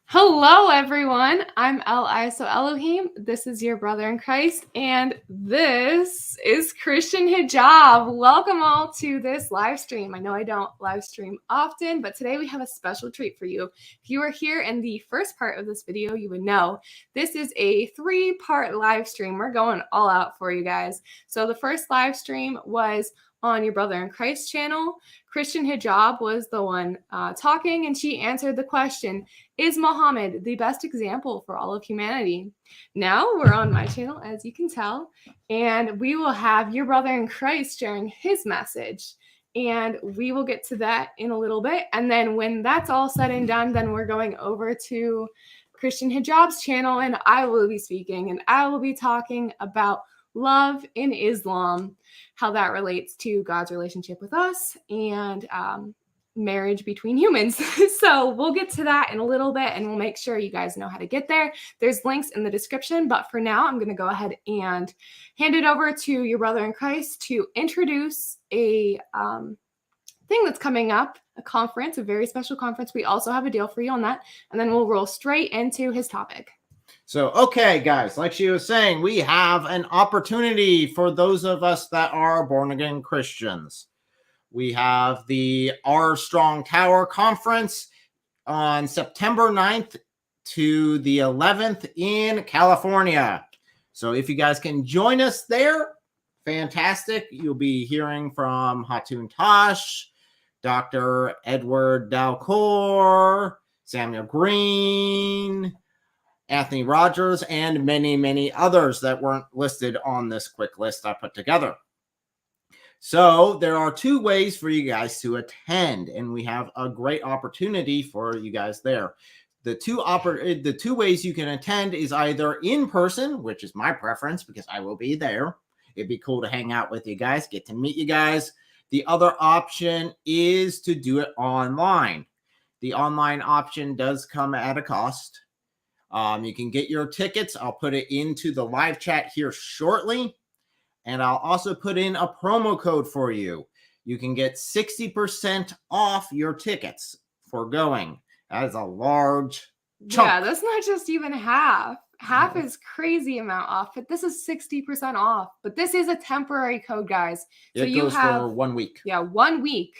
Hello, everyone. I'm Elle, so Elohim. This is your brother in Christ, and this is Christian Hijab. Welcome all to this live stream. I know I don't live stream often, but today we have a special treat for you. If you were here in the first part of this video, you would know this is a 3-part live stream. We're going all out for you guys. So the first live stream was on your brother in Christ channel. Christian Hijab was the one talking, and she answered the question, is Muhammad the best example for all of humanity? Now we're on my channel, as you can tell, and we will have your brother in Christ sharing his message. And we will get to that in a little bit. And then when that's all said and done, then we're going over to Christian Hijab's channel, and I will be speaking, and I will be talking about love in Islam, how that relates to God's relationship with us, and marriage between humans. So we'll get to that in a little bit, and we'll make sure you guys know how to get there. There's links in the description, but for now, I'm going to go ahead and hand it over to your brother in Christ to introduce a thing that's coming up, a conference, a very special conference. We also have a deal for you on that, and then we'll roll straight into his topic. So, okay, guys, like she was saying, we have an opportunity for those of us that are born-again Christians. We have the Our Strong Tower Conference on September 9th to the 11th in California. So if you guys can join us there, fantastic. You'll be hearing from Hatun Tosh, Dr. Edward Dalcour, Samuel Green, Anthony Rogers, and many, many others that weren't listed on this quick list I put together. So there are 2 ways for you guys to attend, and we have a great opportunity for you guys there. The two ways you can attend is either in person, which is my preference because I will be there. It'd be cool to hang out with you guys, get to meet you guys. The other option is to do it online. The online option does come at a cost. You can get your tickets. I'll put it into the live chat here shortly. And I'll also put in a promo code for you. You can get 60% off your tickets for going. That is a large chunk. Yeah, that's not just even half. Half is crazy amount off, but this is 60% off. But this is a temporary code, guys. So it goes for 1 week. Yeah, 1 week.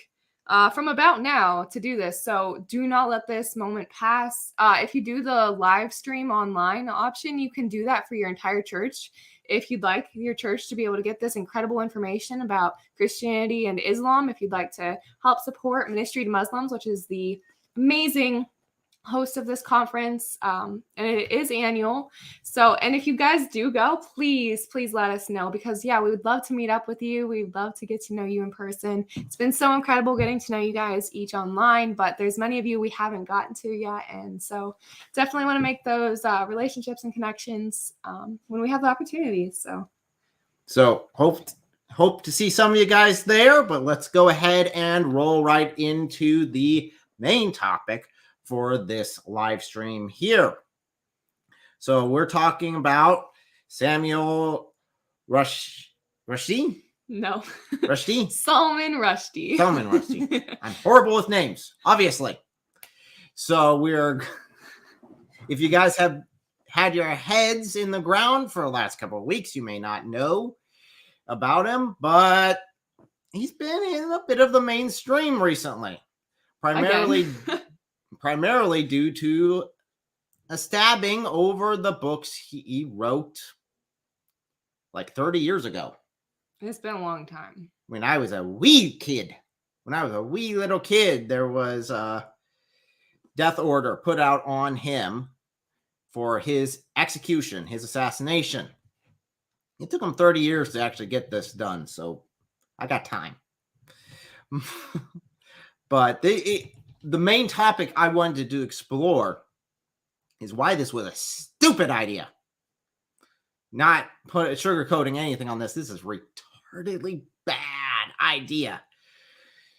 From about now to do this. So do not let this moment pass. If you do the live stream online option, you can do that for your entire church. If you'd like your church to be able to get this incredible information about Christianity and Islam, if you'd like to help support Ministry to Muslims, which is the amazing host of this conference, and it is annual. So, and if you guys do go, please let us know, because yeah, we would love to meet up with you. We'd love to get to know you in person. It's been so incredible getting to know you guys each online, but there's many of you we haven't gotten to yet, and so definitely want to make those relationships and connections when we have the opportunity. So hope to see some of you guys there, but let's go ahead and roll right into the main topic for this live stream here. So we're talking about Samuel Rushdie? No. Rushdie? Salman Rushdie. Salman Rushdie. I'm horrible with names, obviously. So if you guys have had your heads in the ground for the last couple of weeks, you may not know about him, but he's been in a bit of the mainstream recently. Primarily due to a stabbing over the books he wrote like 30 years ago. It's been a long time. When I was a wee little kid, there was a death order put out on him for his execution, his assassination. It took him 30 years to actually get this done, so I got time. But the main topic I wanted to explore is why this was a stupid idea. Not sugarcoating anything on this. This is retardedly bad idea.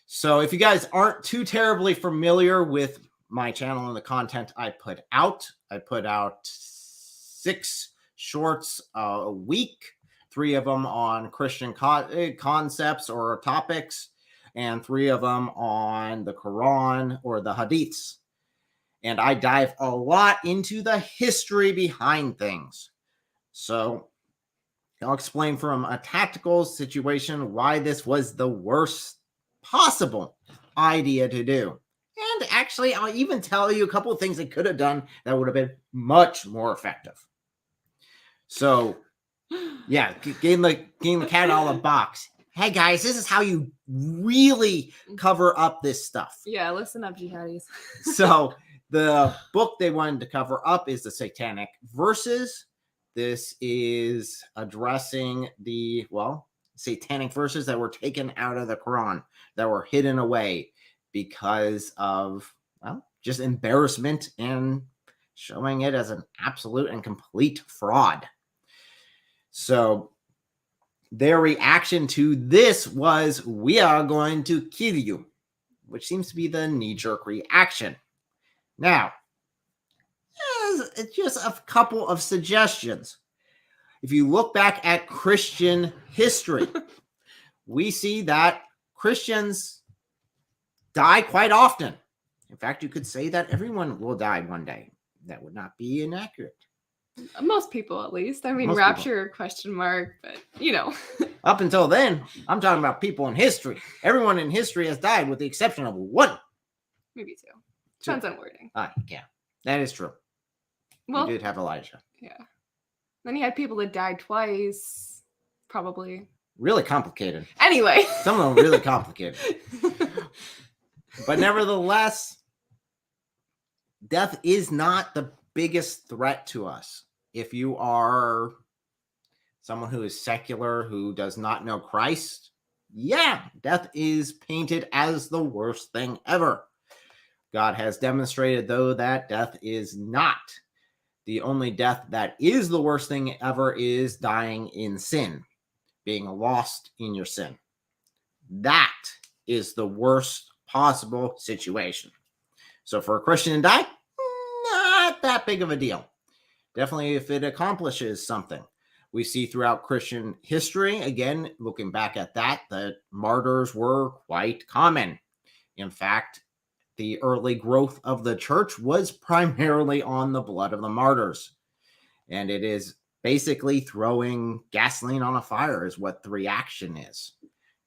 So if you guys aren't too terribly familiar with my channel and the content I put out 6 shorts a week, 3 of them on Christian concepts or topics. and 3 of them on the Quran or the Hadiths. And I dive a lot into the history behind things. So I'll explain from a tactical situation why this was the worst possible idea to do. And actually, I'll even tell you a couple of things they could have done that would have been much more effective. So, yeah, getting the cat out of the box. Hey, guys, this is how you really cover up this stuff. Yeah, listen up, jihadis. So, the book they wanted to cover up is the Satanic Verses. This is addressing the, Satanic verses that were taken out of the Quran, that were hidden away because of, just embarrassment and showing it as an absolute and complete fraud. So their reaction to this was, we are going to kill you, which seems to be the knee-jerk reaction. Now, it's just a couple of suggestions. If you look back at Christian history, we see that Christians die quite often. In fact, you could say that everyone will die one day. That would not be inaccurate. Most people, at least. I mean, Most rapture, question mark, but, you know. Up until then, I'm talking about people in history. Everyone in history has died with the exception of 1. Maybe 2. Depends on wording. Yeah, that is true. Well, you did have Elijah. Yeah. Then you had people that died twice, probably. Really complicated. Anyway. Some of them really complicated. But nevertheless, death is not the biggest threat to us. If you are someone who is secular, who does not know Christ, yeah, death is painted as the worst thing ever. God has demonstrated, though, that death is not. The only death that is the worst thing ever is dying in sin, being lost in your sin. That is the worst possible situation. So for a Christian to die, not that big of a deal. Definitely if it accomplishes something. We see throughout Christian history, again, looking back at that martyrs were quite common. In fact, the early growth of the church was primarily on the blood of the martyrs. And it is basically throwing gasoline on a fire is what the reaction is.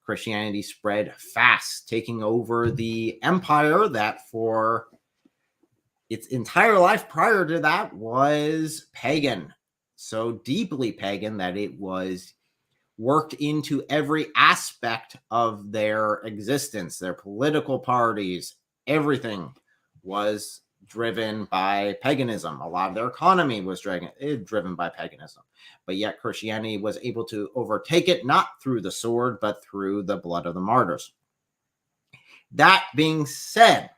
Christianity spread fast, taking over the empire that for its entire life prior to that was pagan. So deeply pagan that it was worked into every aspect of their existence, their political parties, everything was driven by paganism. A lot of their economy was driven by paganism. But yet Christianity was able to overtake it, not through the sword, but through the blood of the martyrs. That being said,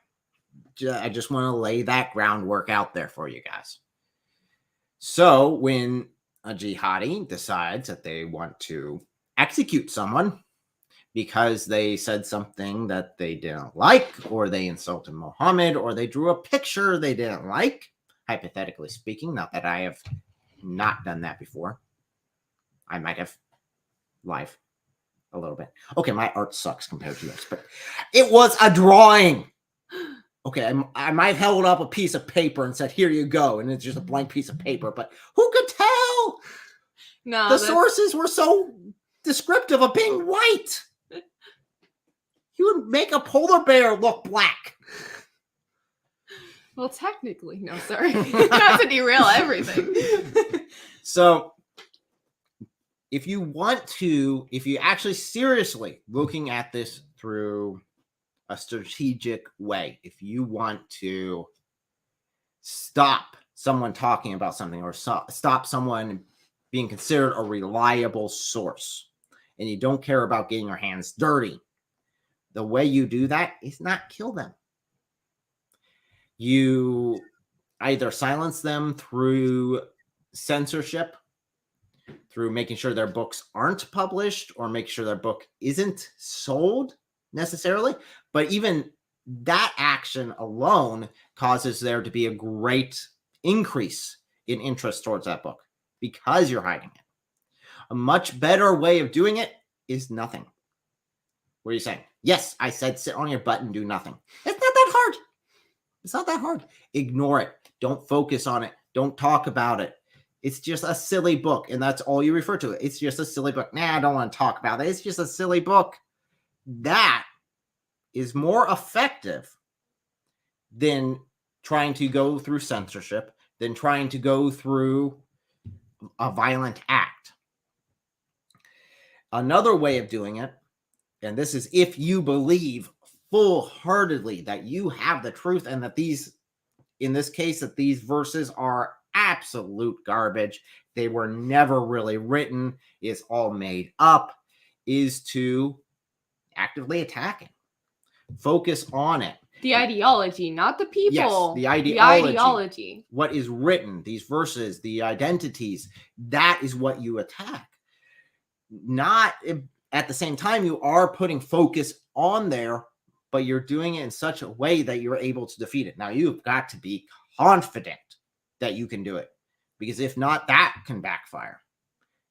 I just want to lay that groundwork out there for you guys. So when a jihadi decides that they want to execute someone because they said something that they didn't like, or they insulted Muhammad, or they drew a picture they didn't like, hypothetically speaking, not that I have not done that before. I might have live a little bit. Okay, my art sucks compared to this, but it was a drawing. Okay, I might have held up a piece of paper and said, here you go, and it's just a blank piece of paper, but who could tell? No, the sources were so descriptive of being white. You would make a polar bear look black. Well, technically, no, sorry. Not to derail everything. So, if you actually seriously looking at this through a strategic way, if you want to stop someone talking about something or stop someone being considered a reliable source, and you don't care about getting your hands dirty, the way you do that is not kill them. You either silence them through censorship, through making sure their books aren't published, or make sure their book isn't sold necessarily. But even that action alone causes there to be a great increase in interest towards that book because you're hiding it. A much better way of doing it is nothing. What are you saying? Yes, I said sit on your butt and do nothing. It's not that hard. It's not that hard. Ignore it. Don't focus on it. Don't talk about it. It's just a silly book, and that's all you refer to it. It's just a silly book. Nah, I don't want to talk about it. It's just a silly book. That is more effective than trying to go through censorship, than trying to go through a violent act. Another way of doing it, and this is if you believe full-heartedly that you have the truth and that these, in this case, that these verses are absolute garbage, they were never really written, is all made up, is to actively attack it. Focus on it. The ideology, not the people. Yes, the ideology. What is written, these verses, the identities, that is what you attack. Not at the same time, you are putting focus on there, but you're doing it in such a way that you're able to defeat it. Now, you've got to be confident that you can do it, because if not, that can backfire.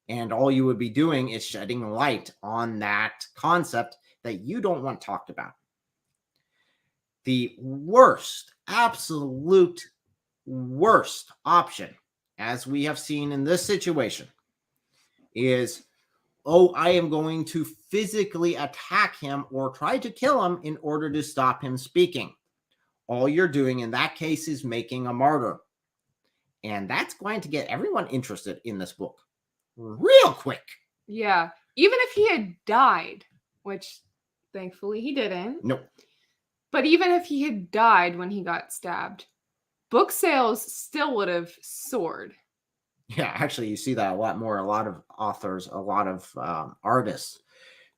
And all you would be doing is shedding light on that concept that you don't want talked about. The worst, absolute worst option, as we have seen in this situation, is, oh, I am going to physically attack him or try to kill him in order to stop him speaking. All you're doing in that case is making a martyr. And that's going to get everyone interested in this book real quick. Yeah. Even if he had died, which thankfully he didn't. Nope. But even if he had died when he got stabbed, book sales still would have soared. Yeah, actually, you see that a lot more. A lot of authors, a lot of artists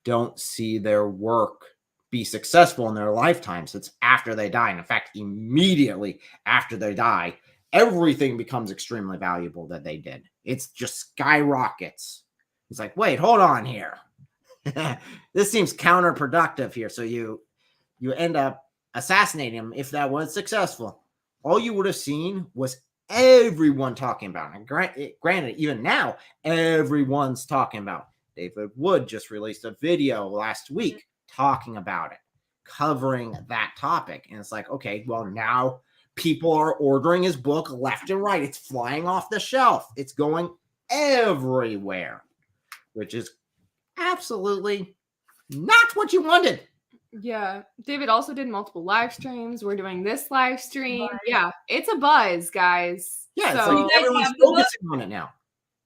don't see their work be successful in their lifetimes. It's after they die. And in fact, immediately after they die, everything becomes extremely valuable that they did. It's just skyrockets. It's like, wait, hold on here. This seems counterproductive here. So you end up assassinating him if that was successful. All you would have seen was everyone talking about it. Granted, even now, everyone's talking about it. David Wood just released a video last week talking about it, covering that topic. And it's like, okay, well, now people are ordering his book left and right. It's flying off the shelf. It's going everywhere, which is absolutely not what you wanted. Yeah. David also did multiple live streams. We're doing this live stream. Yeah. It's a buzz, guys. Yeah. So, It's like everyone's focusing on it now.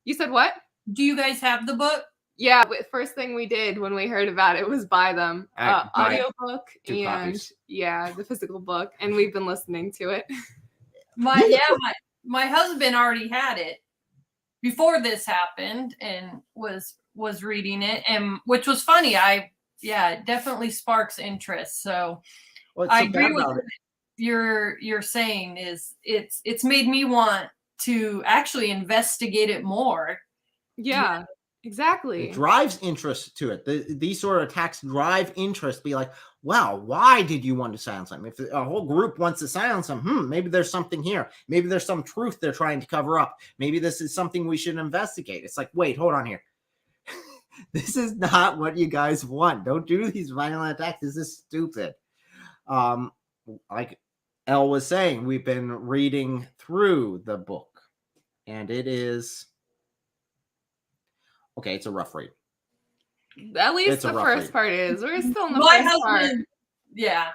You said what? Do you guys have the book? Yeah. First thing we did when we heard about it was buy them. Audiobook and copies. Yeah, the physical book. And we've been listening to it. My husband already had it before this happened and was reading it, and which was funny. It definitely sparks interest. So I agree with what you're saying. Is it's made me want to actually investigate it more. Yeah, exactly. It drives interest to it. These sort of attacks drive interest. Be like, wow, why did you want to silence him? If a whole group wants to silence him, maybe there's something here. Maybe there's some truth they're trying to cover up. Maybe this is something we should investigate. It's like, wait, hold on here. This is not what you guys want. Don't do these violent attacks. This is stupid. Like Elle was saying, we've been reading through the book, and it is okay. It's a rough read. At least It's the first read. Part is. We're still in the My first part. husband, yeah.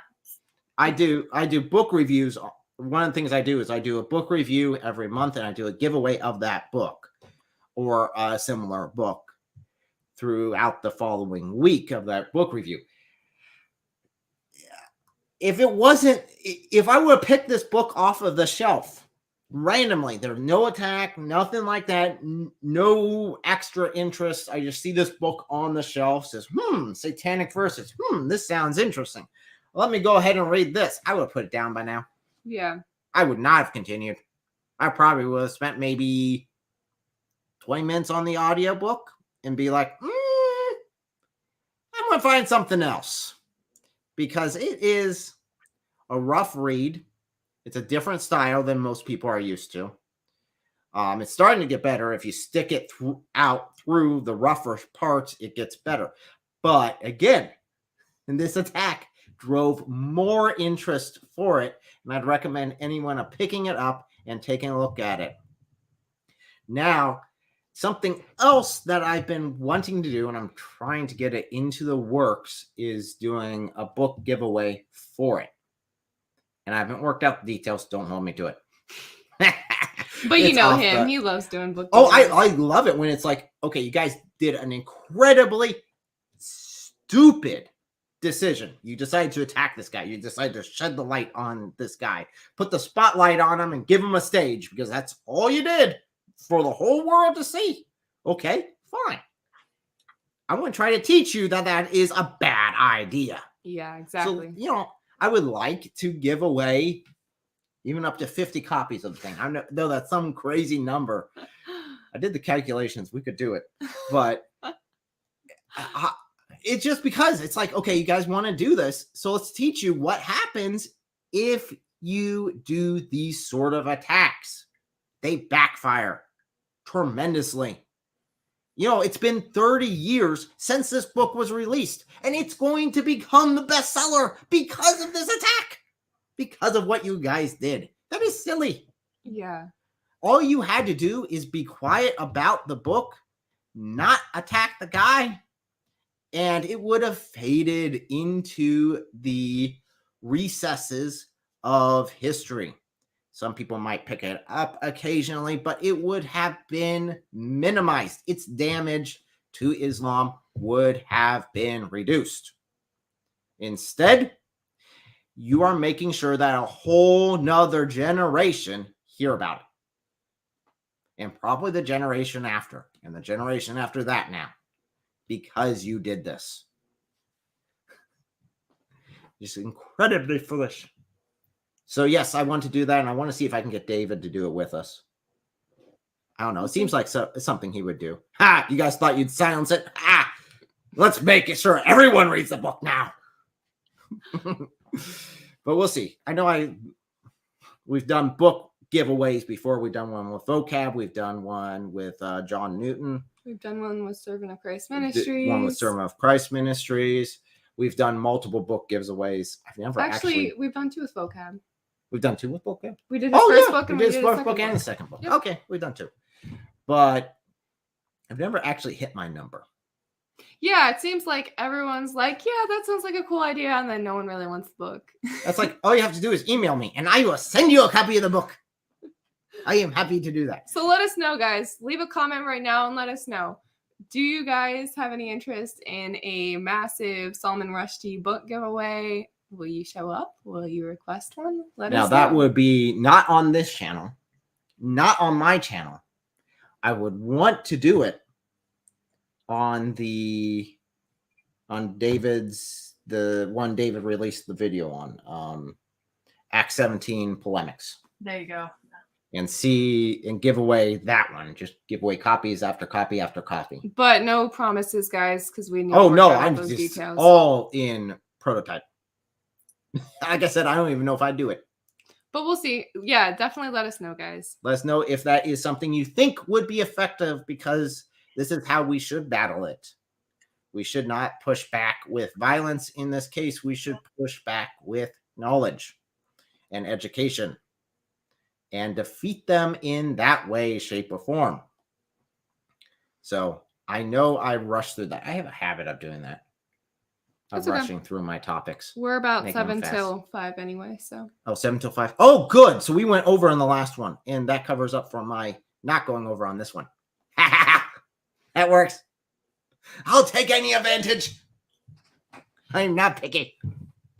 I do book reviews. One of the things I do is I do a book review every month, and I do a giveaway of that book or a similar book throughout the following week of that book review. If I would have picked this book off of the shelf randomly, there's no attack, nothing like that, no extra interest. I just see this book on the shelf, says, Satanic Verses. This sounds interesting. Let me go ahead and read this. I would have put it down by now. Yeah. I would not have continued. I probably would have spent maybe 20 minutes on the audiobook and be like, I'm going to find something else, because it is a rough read. It's a different style than most people are used to. It's starting to get better. If you stick it through the rougher parts, it gets better. But again, And this attack drove more interest for it. And I'd recommend anyone picking it up and taking a look at it. Now, something else that I've been wanting to do, and I'm trying to get it into the works, is doing a book giveaway for it. And I haven't worked out the details. Don't hold me to it. But you know him. He loves doing book giveaways. Oh, I love it when it's like, okay, you guys did an incredibly stupid decision. You decided to attack this guy. You decided to shed the light on this guy. Put the spotlight on him and give him a stage because that's all you did for the whole world to see. Okay, fine. I'm going to try to teach you that that is a bad idea. Yeah, exactly. So, you know, I would like to give away even up to 50 copies of the thing. I know that's some crazy number. I did the calculations. We could do it. But it's just because it's like, okay, you guys want to do this. So let's teach you what happens if you do these sort of attacks. They backfire tremendously. You know, it's been 30 years since this book was released, and it's going to become the bestseller because of this attack. Because of what you guys did. That is silly. Yeah. All you had to do is be quiet about the book, not attack the guy, and it would have faded into the recesses of history. Some people might pick it up occasionally, but it would have been minimized. Its damage to Islam would have been reduced. Instead, you are making sure that a whole nother generation hear about it. And probably the generation after, and the generation after that now, because you did this. Just incredibly foolish. So yes, I want to do that, and I want to see if I can get David to do it with us. I don't know. It seems like something he would do. Ha! You guys thought you'd silence it? Ha! Let's make it sure everyone reads the book now. But we'll see. I know we've done book giveaways before. We've done one with Vocab. We've done one with John Newton. We've done one with Servant of Christ Ministries. One with Servant of Christ Ministries. We've done multiple book giveaways. I've never actually we've done two with Vocab. We've done two with Vocab? We did the first book and we did the first book and the second book. Yep. Okay, we've done two. But I've never actually hit my number. Yeah, it seems like everyone's like, yeah, that sounds like a cool idea, and then no one really wants the book. That's like, all you have to do is email me, and I will send you a copy of the book. I am happy to do that. So let us know, guys. Leave a comment right now and let us know. Do you guys have any interest in a massive Salman Rushdie book giveaway? Will you show up? Will you request one? Let us know. Now, that would be not on this channel, not on my channel. I would want to do it on David's, the one David released the video on, Act 17 Polemics. There you go. And give away that one. Just give away copies after copy after copy. But no promises, guys, because we need I'm those just details. All in prototype. Like I said, I don't even know if I'd do it. But we'll see. Yeah, definitely let us know, guys. Let us know if that is something you think would be effective, because this is how we should battle it. We should not push back with violence. In this case, we should push back with knowledge and education and defeat them in that way, shape, or form. So I know I rushed through that. I have a habit of doing that. Of rushing through my topics. We're about 7 till 5 anyway, so. Oh, 7 till 5. Oh, good. So we went over on the last one, and that covers up for my not going over on this one. That works. I'll take any advantage. I'm not picky.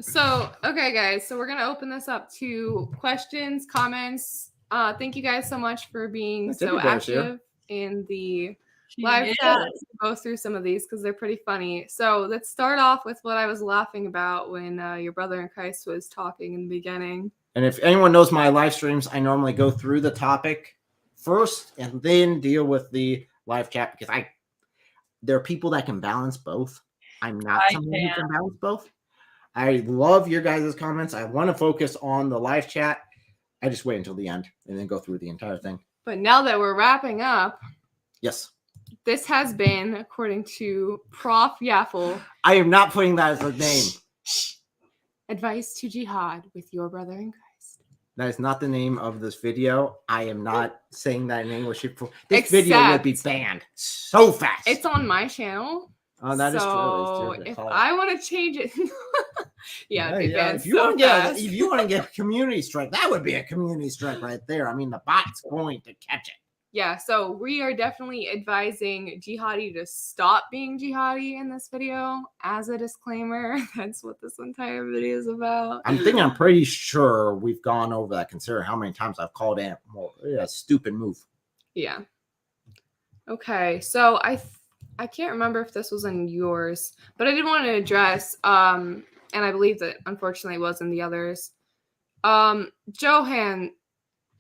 So, okay, guys. So we're going to open this up to questions, comments. Thank you guys so much for being so active in the live chat. Go through some of these because they're pretty funny. So let's start off with what I was laughing about when your brother in Christ was talking in the beginning. And if anyone knows my live streams, I normally go through the topic first and then deal with the live chat, because there are people that can balance both. I'm not someone who can balance both. I love your guys' comments. I want to focus on the live chat. I just wait until the end and then go through the entire thing. But now that we're wrapping up, yes, this has been, according to Prof. Yaffle, I am not putting that as a name. Advice to Jihad with your brother in Christ. That is not the name of this video. I am not saying that in English. This video will be banned so fast. It's on my channel. Oh, that is true. So if I want to change it, if you want to get a community strike, that would be a community strike right there. I mean, the bot's going to catch it. Yeah, so we are definitely advising jihadi to stop being jihadi in this video as a disclaimer. That's what this entire video is about. I'm pretty sure we've gone over that, considering how many times I've called it a stupid move. Yeah. Okay, so I can't remember if this was in yours, but I did want to address, and I believe that unfortunately it was in the others.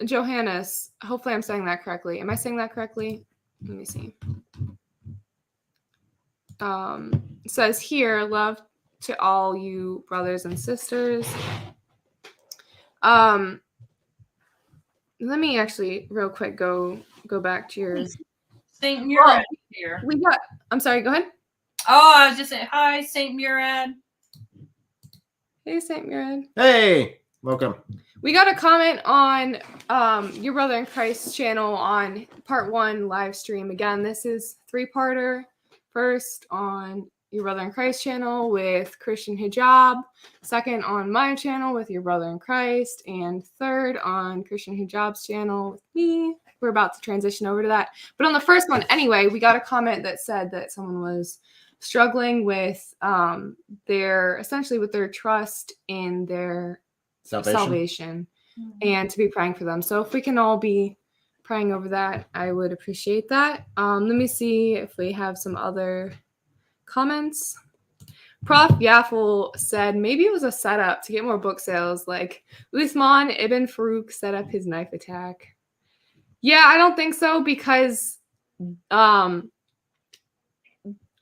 Johannes, hopefully I'm saying that correctly. Am I saying that correctly? Let me see. Says here, love to all you brothers and sisters. Let me actually real quick go back to yours. Saint Murad here. I'm sorry, go ahead. Oh, I was just saying, hi, Saint Murad. Hey, Saint Murad. Hey, welcome. We got a comment on Your Brother in Christ channel on part 1 live stream. Again, this is 3-parter. First on Your Brother in Christ channel with Christian Hijab. Second on my channel with Your Brother in Christ. And third on Christian Hijab's channel with me. We're about to transition over to that. But on the first one, anyway, we got a comment that said that someone was struggling with their trust in their salvation and to be praying for them. So if we can all be praying over that, I would appreciate that. Let me see if we have some other comments. Prof. Yaffle said maybe it was a setup to get more book sales, like Uthman ibn Farouk set up his knife attack. Yeah, I don't think so, because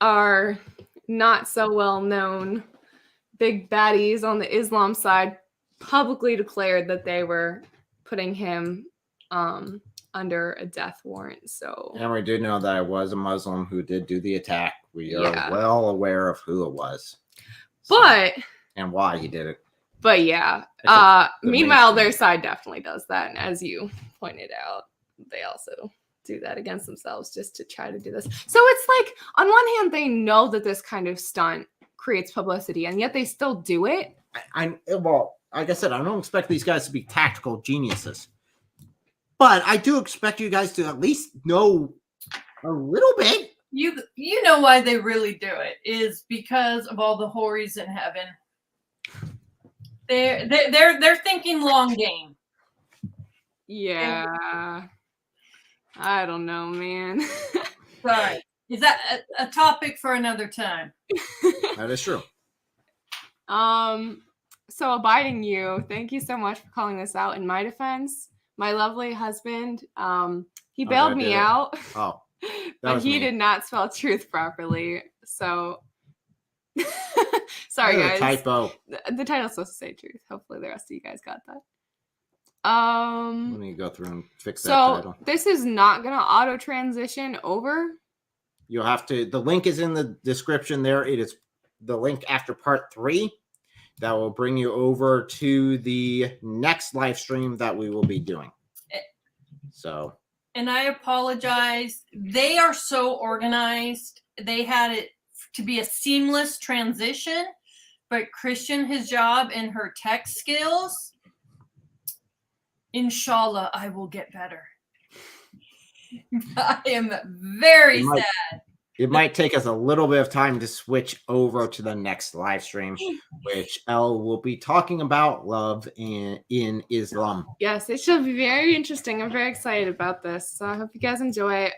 our not so well known big baddies on the Islam side publicly declared that they were putting him under a death warrant. So, and we do know that it was a Muslim who did do the attack. We are well aware of who it was, and why he did it. But yeah, meanwhile, their side definitely does that, and as you pointed out, they also do that against themselves just to try to do this. So it's like, on one hand, they know that this kind of stunt creates publicity, and yet they still do it. Well, like I said, I don't expect these guys to be tactical geniuses, but I do expect you guys to at least know a little bit. You know why they really do it is because of all the houris in heaven. They're thinking long game. Yeah. I don't know, man. Sorry. Is that a topic for another time? That is true. So Abiding You, thank you so much for calling this out. In my defense, my lovely husband, he bailed me out. Oh. But he did not spell truth properly. So sorry, guys. Typo. The title's supposed to say truth. Hopefully the rest of you guys got that. Let me go through and fix that title. So this is not gonna auto transition over. You'll have to. The link is in the description there. It is the link after part 3 that will bring you over to the next live stream that we will be doing. So. And I apologize. They are so organized. They had it to be a seamless transition, but Christian Hijab and her tech skills. Inshallah, I will get better. I am very sad. It might take us a little bit of time to switch over to the next live stream, which Elle will be talking about love in Islam. Yes, it should be very interesting. I'm very excited about this. So I hope you guys enjoy it.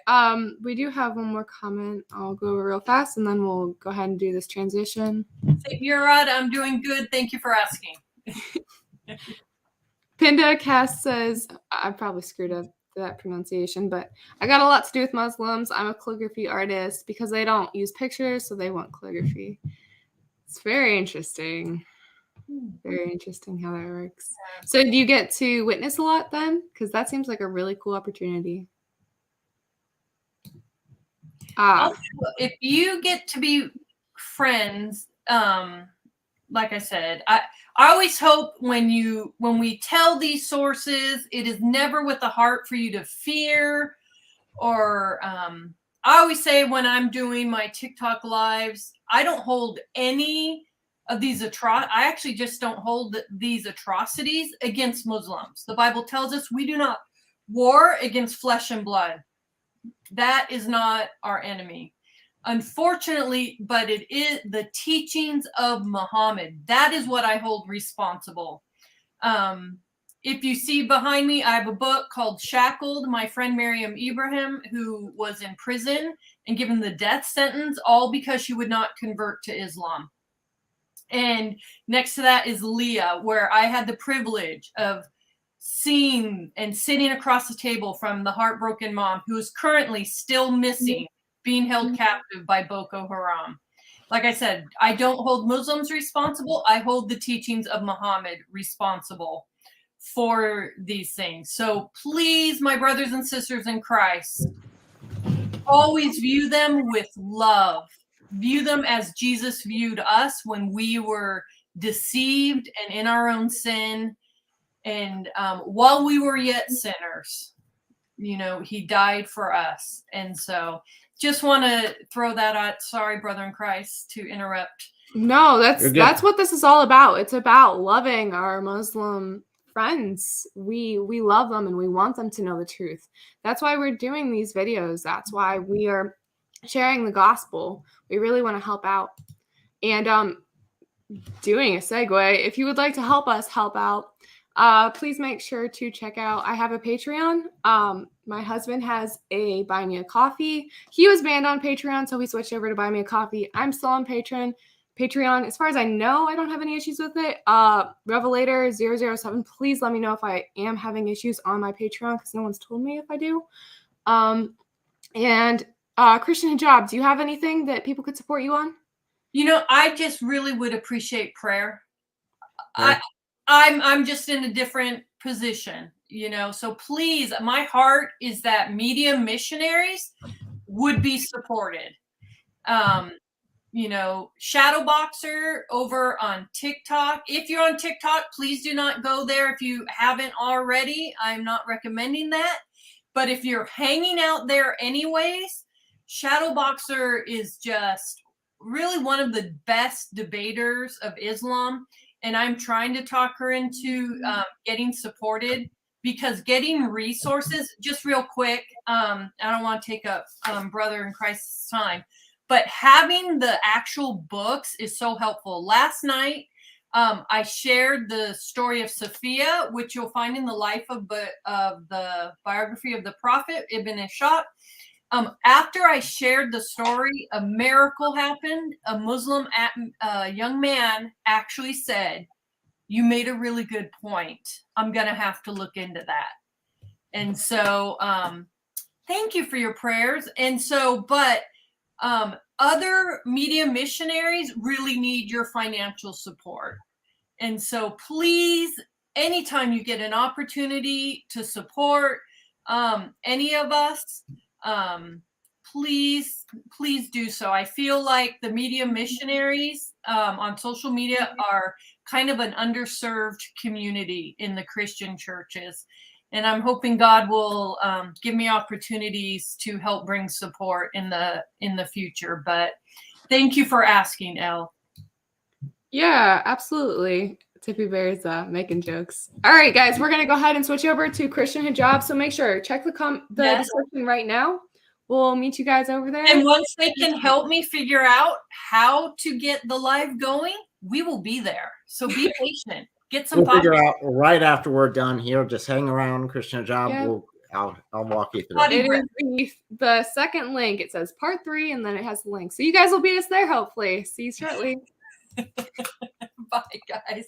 We do have one more comment. I'll go over real fast, and then we'll go ahead and do this transition. Murad, I'm doing good. Thank you for asking. Pinda Cass says, I probably screwed up that pronunciation, but I got a lot to do with Muslims. I'm a calligraphy artist because they don't use pictures, so they want calligraphy. It's very interesting. Very interesting how that works. So do you get to witness a lot then? Because that seems like a really cool opportunity. Also, if you get to be friends, like I said, I always hope when we tell these sources, it is never with a heart for you to fear or I always say when I'm doing my TikTok lives, I don't hold any of these I actually just don't hold these atrocities against Muslims. The Bible tells us we do not war against flesh and blood. That is not our enemy. Unfortunately, but it is the teachings of Muhammad. That is what I hold responsible. If you see behind me, I have a book called Shackled. My friend Miriam Ibrahim, who was in prison and given the death sentence, all because she would not convert to Islam. And next to that is Leah, where I had the privilege of seeing and sitting across the table from the heartbroken mom who is currently still missing, being held captive by Boko Haram. Like I said, I don't hold Muslims responsible. I hold the teachings of Muhammad responsible for these things. So please, my brothers and sisters in Christ, always view them with love. View them as Jesus viewed us when we were deceived and in our own sin. And while we were yet sinners, he died for us. And so just want to throw that out. Sorry, brother in Christ, to interrupt. No, that's what this is all about. It's about loving our Muslim friends. We love them and we want them to know the truth. That's why we're doing these videos. That's why we are sharing the gospel. We really want to help out. And doing a segue, if you would like to help us help out, please make sure to check out, I have a Patreon. My husband has a Buy Me a Coffee. He was banned on Patreon, so we switched over to Buy Me a Coffee. I'm still on Patreon. As far as I know, I don't have any issues with it. Revelator007, please let me know if I am having issues on my Patreon, because no one's told me if I do. And Christian Hijab, do you have anything that people could support you on? I just really would appreciate prayer. Right. I'm just in a different position, so please, my heart is that media missionaries would be supported. Shadowboxer over on TikTok. If you're on TikTok, please do not go there if you haven't already. I'm not recommending that. But if you're hanging out there anyways, Shadowboxer is just really one of the best debaters of Islam. And I'm trying to talk her into getting supported, because getting resources, just real quick, I don't want to take up brother in Christ's time, but having the actual books is so helpful. Last night, I shared the story of Sophia, which you'll find in the life of the biography of the Prophet Ibn Ishaq. After I shared the story, a miracle happened. A Muslim young man actually said, "You made a really good point. I'm going to have to look into that." And so thank you for your prayers. And so, but other media missionaries really need your financial support. And so please, anytime you get an opportunity to support any of us, please do so. I feel like the media missionaries on social media are kind of an underserved community in the Christian churches. And I'm hoping God will give me opportunities to help bring support in the future. But thank you for asking, Elle. Yeah, absolutely. Tippy Bear's making jokes. All right, guys, we're going to go ahead and switch over to Christian Hijab. So make sure, check the description right now. We'll meet you guys over there. And once they can help me figure out how to get the live going, we will be there. So be patient. Get some. We'll figure out right after we're done here. Just hang around, Christian Hijab. Yeah. I'll walk you through. It is the second link. It says part 3, and then it has the link. So you guys will beat us there, hopefully. See you shortly. Bye, guys.